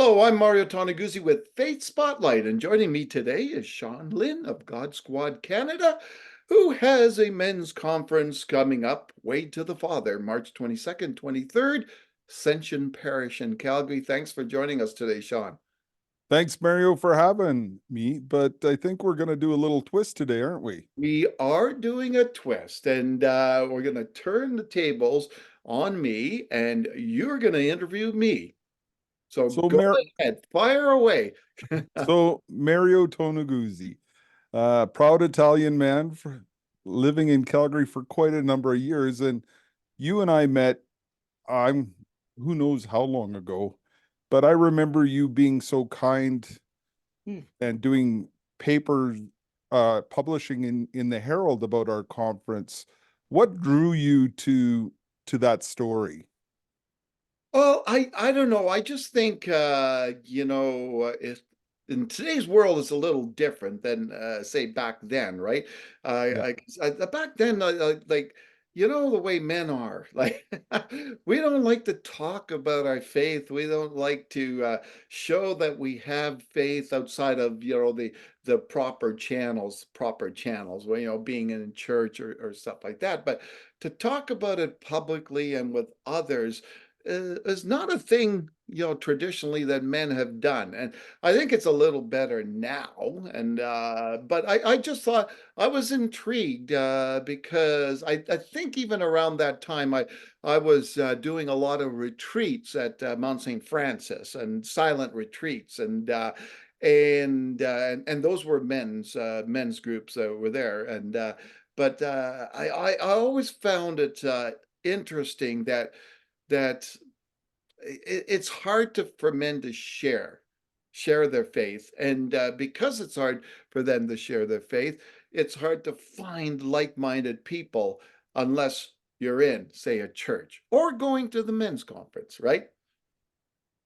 Hello, I'm Mario Toneguzzi with Faith Spotlight, and joining me today is Sean Lynn of God Squad Canada, who has a men's conference coming up, Way to the Father, March 22nd, 23rd, Ascension Parish in Calgary. Thanks for joining us today, Sean. Thanks, Mario, for having me. But I think we're going to do a little twist today, aren't we? We are doing a twist, and we're going to turn the tables on me, and you're going to interview me. So So, go ahead, fire away. Mario Toneguzzi, proud Italian man for living in Calgary for quite a number of years, and you and I met. I'm who knows how long ago, but I remember you being so kind Hmm. and doing papers, publishing in the Herald about our conference. What drew you to that story? Well, I don't know. I just think if in today's world is a little different than say back then, right? Yeah. Back then, like the way men are, like we don't like to talk about our faith. We don't like to show that we have faith outside of the proper channels, where being in church or stuff like that. But to talk about it publicly and with others is not a thing traditionally that men have done, and I think it's a little better now. And but I just thought I was intrigued because I think even around that time I was doing a lot of retreats at Mount St. Francis and silent retreats, and those were men's groups that were there. And but I always found it interesting that it's hard for men to share their faith, and because it's hard for them to share their faith, it's hard to find like-minded people unless you're in, say, a church or going to the men's conference, right?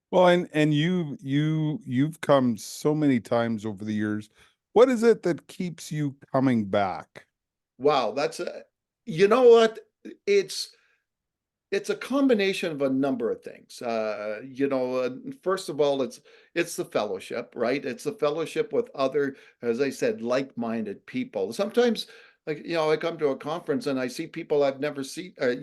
Well, and you've come so many times over the years. What is it that keeps you coming back? Wow, that's a, you know what, it's it's a combination of a number of things. First of all, it's the fellowship, right? It's the fellowship with other, as I said, like-minded people. Sometimes, like I come to a conference and I see people I've never seen. I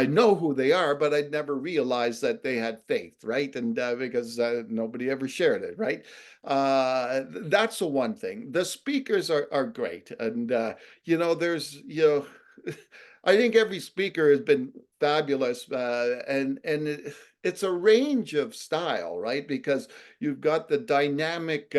know who they are, but I'd never realized that they had faith, right? And because nobody ever shared it, right? That's the one thing. The speakers are great, and there's I think every speaker has been fabulous, and it's a range of style, right? Because you've got the dynamic,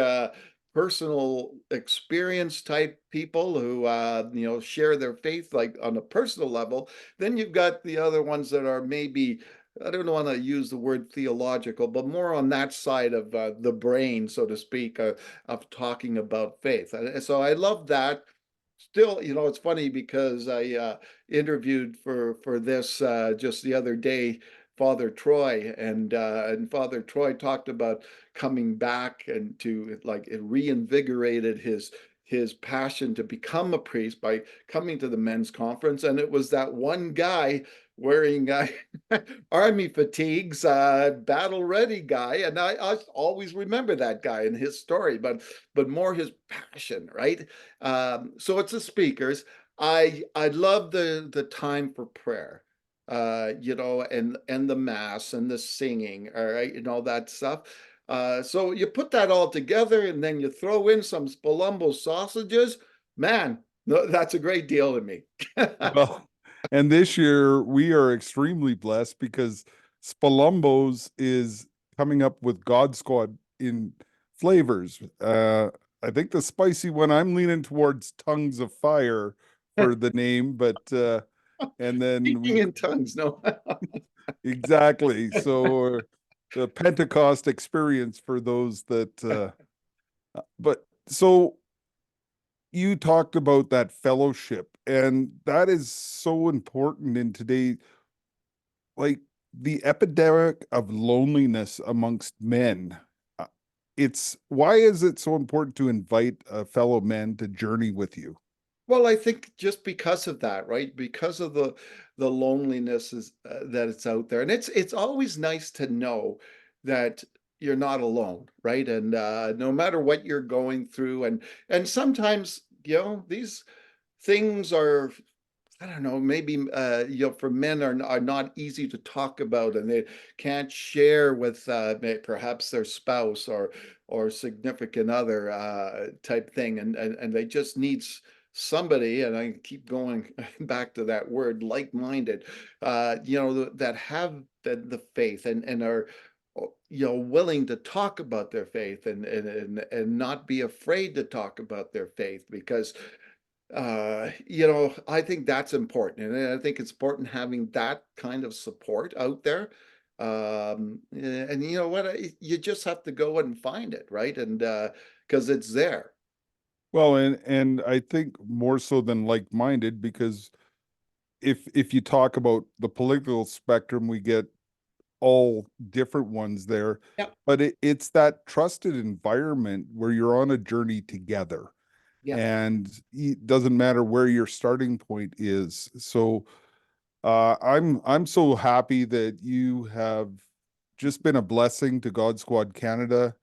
personal experience type people who share their faith like on a personal level. Then you've got the other ones that are maybe, I don't want to use the word theological, but more on that side of the brain, so to speak, of talking about faith. And so I love that. Still, it's funny because I interviewed for this just the other day, Father Troy, and Father Troy talked about coming back and to, like, it reinvigorated his passion to become a priest by coming to the men's conference. And it was that one guy wearing army fatigues, battle ready guy, and I always remember that guy and his story, but more his passion, right? So it's the speakers. I love the time for prayer, and the mass and the singing, all right, and all that stuff. So you put that all together, and then you throw in some Spalumbo sausages. Man, no, that's a great deal to me. Well, and this year we are extremely blessed because Spalumbo's is coming up with God Squad in flavors. I think the spicy one, I'm leaning towards Tongues of Fire for the name, but and then Speaking we've in tongues, no. exactly. So the Pentecost experience for those that but so you talked about that fellowship, and that is so important in today, like the epidemic of loneliness amongst men. Uh, It's why is it so important to invite a fellow man to journey with you? Well, I think just because of that, right? Because of the loneliness that it's out there, and it's always nice to know that you're not alone, right? And no matter what you're going through, and sometimes, these things are, I don't know, maybe for men are not easy to talk about, and they can't share with perhaps their spouse or significant other type thing, and they just needs somebody, and I keep going back to that word, like-minded, that have the faith and are willing to talk about their faith and not be afraid to talk about their faith, because I think that's important. And I think it's important having that kind of support out there. And you know what? You just have to go and find it, right? And because it's there. Well, and I think more so than like-minded, because if you talk about the political spectrum, we get all different ones there, Yeah. but it's that trusted environment where you're on a journey together, Yeah. and it doesn't matter where your starting point is. So I'm so happy that you have just been a blessing to God Squad Canada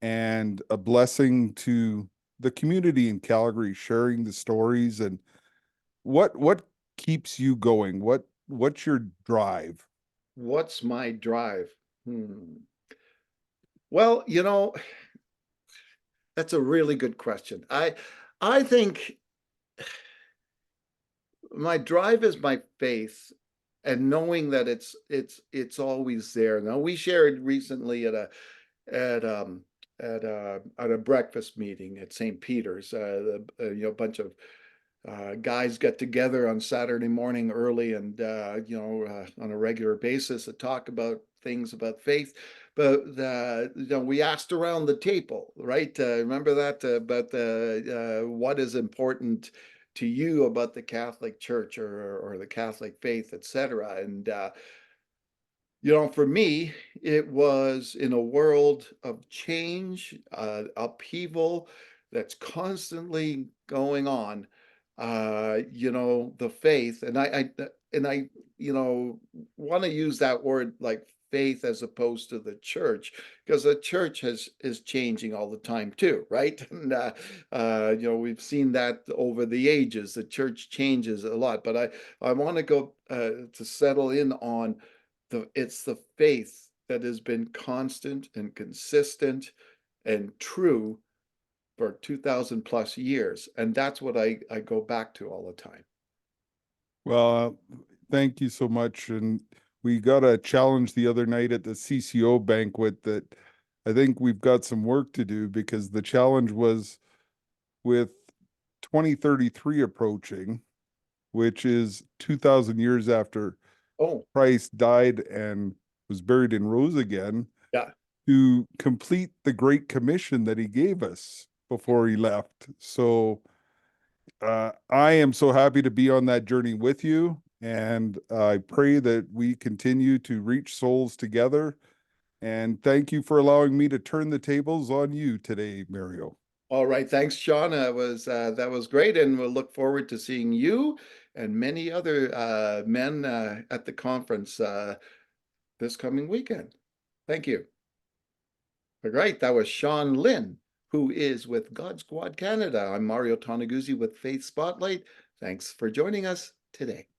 and a blessing to the community in Calgary, sharing the stories. And what keeps you going? What's your drive? What's my drive? Hmm. Well, that's a really good question. I think my drive is my faith, and knowing that it's always there. Now, we shared recently at at a breakfast meeting at St. Peter's. A bunch of guys get together on Saturday morning early, and on a regular basis to talk about things about faith. But we asked around the table, right? Remember that about what is important to you about the Catholic Church or the Catholic faith, etc. And for me, it was in a world of change, upheaval that's constantly going on. The faith, and I want to use that word like faith as opposed to the church, because the church is changing all the time too, right? And we've seen that over the ages. The church changes a lot, but I want to go to settle in on it's the faith that has been constant and consistent and true for 2000 plus years. And that's what I go back to all the time. Well, thank you so much. And we got a challenge the other night at the CCO banquet that I think we've got some work to do, because the challenge was with 2033 approaching, which is 2000 years after Oh, Christ died and was buried and rose again, yeah. to complete the Great Commission that he gave us before he left. So I am so happy to be on that journey with you. And I pray that we continue to reach souls together. And thank you for allowing me to turn the tables on you today, Mario. All right. Thanks, Sean. That was great. And we'll look forward to seeing you and many other men at the conference this coming weekend. Thank you. All right. That was Sean Lynn, who is with God Squad Canada. I'm Mario Toneguzzi with Faith Spotlight. Thanks for joining us today.